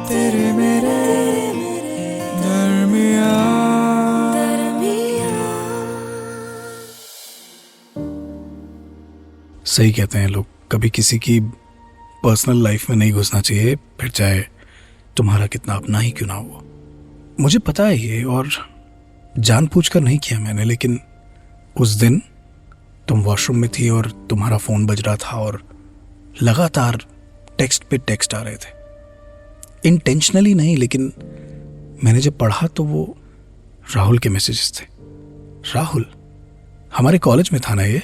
तेरे मेरे दरमियाँ। सही कहते हैं लोग, कभी किसी की पर्सनल लाइफ में नहीं घुसना चाहिए, फिर चाहे तुम्हारा कितना अपना ही क्यों ना हो। मुझे पता है ये, और जानबूझकर नहीं किया मैंने, लेकिन उस दिन तुम वॉशरूम में थी और तुम्हारा फ़ोन बज रहा था और लगातार टेक्स्ट पे टेक्स्ट आ रहे थे। इंटेंशनली नहीं, लेकिन मैंने जब पढ़ा तो वो राहुल के मैसेजेस थे। राहुल हमारे कॉलेज में था ना ये,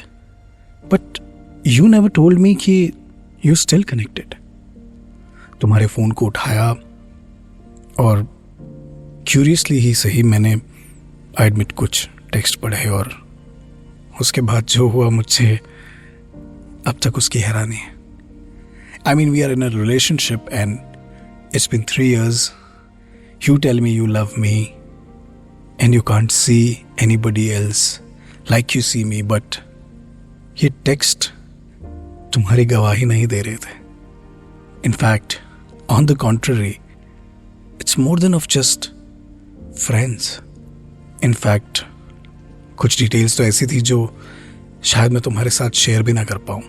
but you never told me कि यू स्टिल कनेक्टेड। तुम्हारे फ़ोन को उठाया और क्यूरियसली ही सही मैंने आई एडमिट कुछ टेक्स्ट पढ़े, और उसके बाद जो हुआ मुझसे अब तक उसकी हैरानी है। I mean we are in a relationship and it's been 3 years. You tell me you love me and you can't see anybody else like you see me, but ये टेक्स्ट तुम्हारी गवाही नहीं दे रहे थे. In fact, on the contrary, it's more than of just friends. In fact, कुछ details तो ऐसी थी जो शायद मैं तुम्हारे साथ शेयर भी ना कर पाऊं.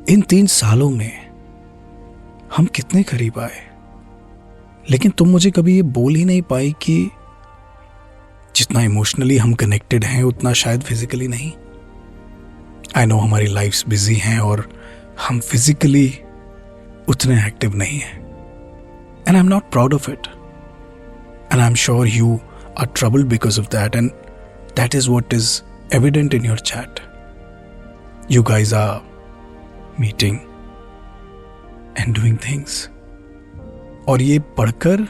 इन 3 सालों में हम कितने करीब आए, लेकिन तुम मुझे कभी ये बोल ही नहीं पाई कि जितना इमोशनली हम कनेक्टेड हैं उतना शायद फिजिकली नहीं. आई नो हमारी लाइफ्स बिजी हैं और हम फिजिकली उतने एक्टिव नहीं हैं, and I am not proud of it, and I am sure you are troubled because of that, and that is what is evident in your chat. You guys are meeting and doing things, और ये पढ़कर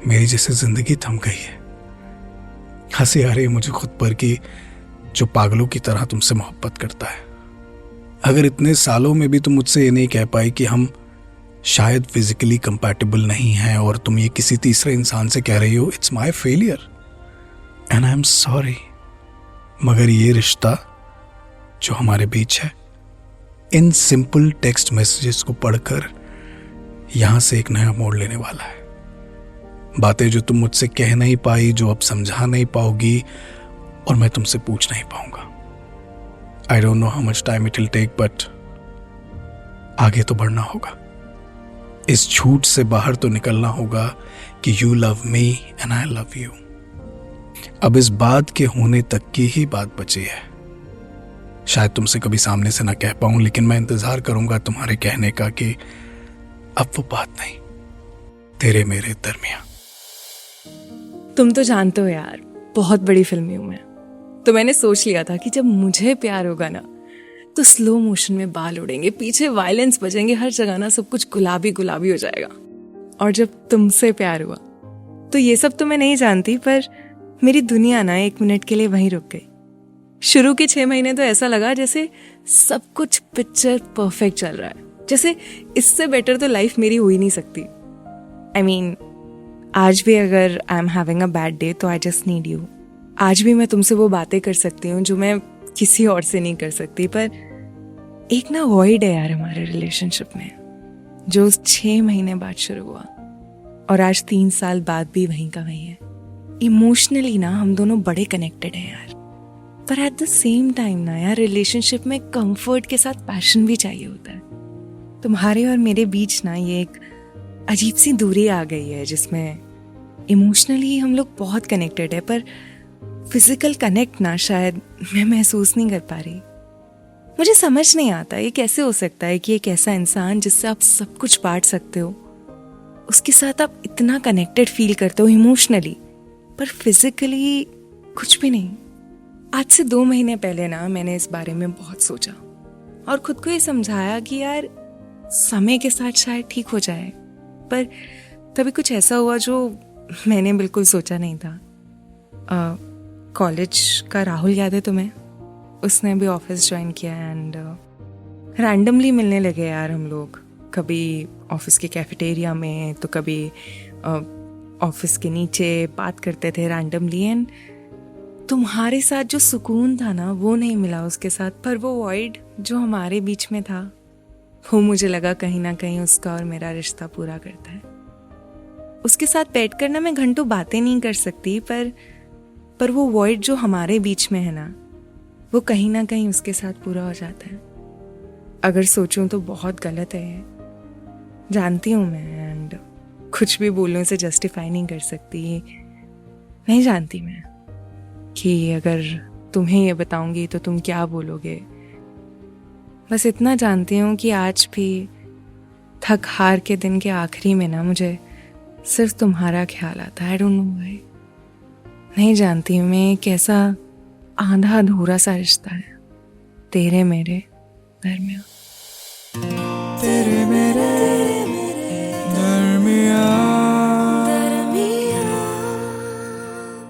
मेरी जैसे जिंदगी थम गई है. हंसी आ रही है मुझे खुद पर कि जो पागलों की तरह तुमसे मोहब्बत करता है. अगर इतने सालों में भी तुम मुझसे ये नहीं कह पाई कि हम शायद फिजिकली कंपैटिबल नहीं हैं, और तुम ये किसी तीसरे इंसान से कह रही हो, it's my failure and I am sorry. मगर ये रिश्ता जो हमारे बीच है, इन सिंपल टेक्स्ट मैसेजेस को पढ़कर यहां से एक नया मोड़ लेने वाला है. बातें जो तुम मुझसे कह नहीं पाई, जो अब समझा नहीं पाओगी और मैं तुमसे पूछ नहीं पाऊंगा. I don't know how much time it will take, but आगे तो बढ़ना होगा. इस झूठ से बाहर तो निकलना होगा कि you love me and I love you. अब इस बात के होने तक की ही बात बची है. शायद तुमसे कभी सामने से ना कह पाऊं, लेकिन मैं इंतजार करूंगा तुम्हारे कहने का कि अब वो बात नहीं, तेरे मेरे दरमियां. तुम तो जानते हो यार, बहुत बड़ी फिल्मी हूं मैं. तो मैंने सोच लिया था कि जब मुझे प्यार होगा ना, तो स्लो मोशन में बाल उड़ेंगे, पीछे वायलेंस बजेंगे, हर जगह ना सब कुछ गुलाबी गुलाबी हो जाएगा. और जब तुमसे प्यार हुआ तो ये सब तो मैं नहीं जानती, पर मेरी दुनिया ना 1 मिनट के लिए वहीं रुक गई. शुरू के 6 महीने तो ऐसा लगा जैसे सब कुछ पिक्चर परफेक्ट चल रहा है, जैसे इससे बेटर तो लाइफ मेरी हो ही नहीं सकती. आई मीन आज भी अगर I am having a bad day तो आई जस्ट नीड यू. आज भी मैं तुमसे वो बातें कर सकती हूँ जो मैं किसी और से नहीं कर सकती. पर एक ना वॉइड है यार हमारे रिलेशनशिप में, जो 6 महीने बाद शुरू हुआ और आज 3 साल बाद भी वहीं का वहीं है. इमोशनली ना हम दोनों बड़े कनेक्टेड हैं यार, पर एट द सेम टाइम ना यार रिलेशनशिप में कंफर्ट के साथ पैशन भी चाहिए होता है. तुम्हारे और मेरे बीच ना ये एक अजीब सी दूरी आ गई है जिसमें इमोशनली हम लोग बहुत कनेक्टेड है, पर फिजिकल कनेक्ट ना शायद मैं महसूस नहीं कर पा रही. मुझे समझ नहीं आता ये कैसे हो सकता है कि एक ऐसा इंसान जिससे आप सब कुछ बांट सकते हो, उसके साथ आप इतना कनेक्टेड फील करते हो इमोशनली, पर फिजिकली कुछ भी नहीं. आज से 2 महीने पहले ना मैंने इस बारे में बहुत सोचा और खुद को ये समझाया कि यार समय के साथ शायद ठीक हो जाए. पर तभी कुछ ऐसा हुआ जो मैंने बिल्कुल सोचा नहीं था. कॉलेज का राहुल याद है तुम्हें? उसने भी ऑफिस ज्वाइन किया एंड रैंडमली मिलने लगे यार हम लोग. कभी ऑफिस के कैफेटेरिया में तो कभी ऑफिस के नीचे बात करते थे रैंडमली. एंड तुम्हारे साथ जो सुकून था ना वो नहीं मिला उसके साथ, पर वो वॉइड जो हमारे बीच में था वो मुझे लगा कहीं ना कहीं उसका और मेरा रिश्ता पूरा करता है। उसके साथ बैठ कर ना मैं घंटों बातें नहीं कर सकती, पर वो वॉइड जो हमारे बीच में है ना, वो कहीं ना कहीं उसके साथ पूरा हो जाता है। अगर सोचूं तो बहुत गलत है ये, जानती हूँ मैं, एंड कुछ भी बोलने से जस्टिफाई नहीं कर सकती। नहीं जानती मैं कि अगर तुम्हें ये बताऊंगी तो तुम क्या बोलोगे। बस इतना जानती हूँ कि आज भी थक हार के दिन के आखिरी में ना मुझे सिर्फ तुम्हारा ख्याल आता है। आई डोंट नो व्हाई। नहीं जानती मैं कैसा आधा अधूरा सा रिश्ता है तेरे मेरे दरमियां। तेरे मेरे दरमियां।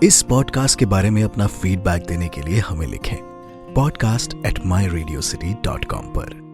इस पॉडकास्ट के बारे में अपना फीडबैक देने के लिए हमें लिखें podcast@myradiocity.com पर।